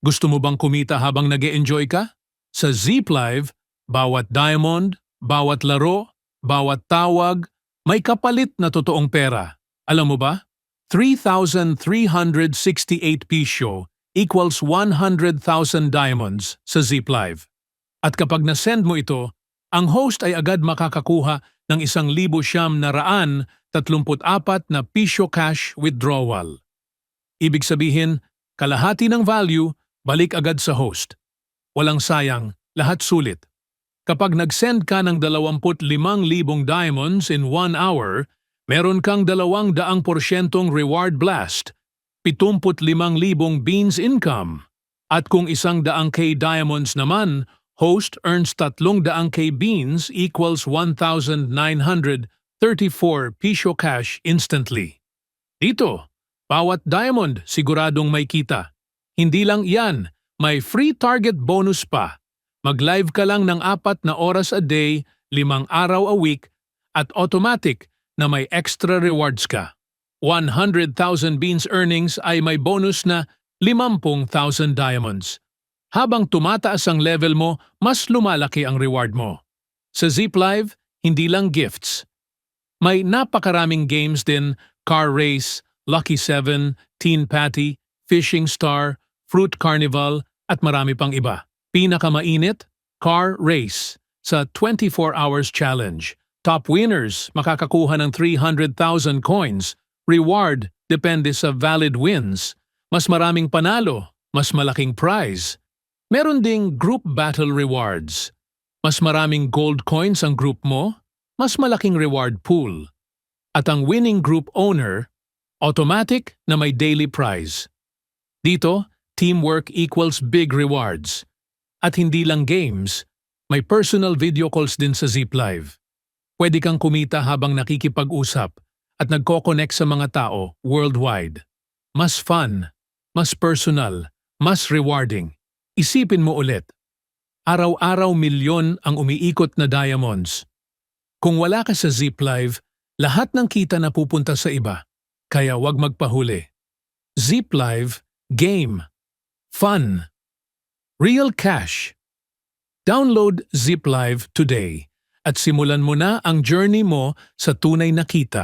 Gusto mo bang kumita habang nag-e-enjoy ka? Sa ZipLive, bawat diamond, bawat laro, bawat tawag, may kapalit na totoong pera. Alam mo ba? 3,368 pisyo equals 100,000 diamonds sa ZipLive. At kapag na-send mo ito, ang host ay agad makakakuha ng 1,934 na pisyo cash withdrawal. Ibig sabihin, kalahati ng value, balik agad sa host. Walang sayang, lahat sulit. Kapag nag-send ka ng 25,000 diamonds in 1 hour, meron kang 200% reward blast, 75,000 beans income. At kung 100K diamonds naman, host earns 300K beans equals 1,934 pisyo cash instantly. Dito, bawat diamond siguradong may kita. Hindi lang iyan, may free target bonus pa. Mag-live ka lang ng 4 na oras a day, 5 araw a week, at automatic na may extra rewards ka. 100,000 beans earnings ay may bonus na 50,000 diamonds. Habang tumataas ang level mo, mas lumalaki ang reward mo. Sa ZipLive, hindi lang gifts. May napakaraming games din, car race, Lucky 7, Teen Patty, Fishing Star, Fruit Carnival, at marami pang iba. Pinakamainit, car race sa 24 hours challenge. Top winners makakakuha ng 300,000 coins. Reward depende sa valid wins. Mas maraming panalo, mas malaking prize. Meron ding group battle rewards. Mas maraming gold coins ang group mo, mas malaking reward pool. At ang winning group owner, automatic na may daily prize. Dito, teamwork equals big rewards. At hindi lang games, may personal video calls din sa ZipLive. Pwede kang kumita habang nakikipag-usap at nagko-connect sa mga tao worldwide. Mas fun, mas personal, mas rewarding. Isipin mo ulit. Araw-araw milyon ang umiikot na diamonds. Kung wala ka sa ZipLive, lahat ng kita na pupunta sa iba. Kaya wag magpahuli. ZipLive, game, fun, real cash. Download ZipLive today at simulan mo na ang journey mo sa tunay na kita.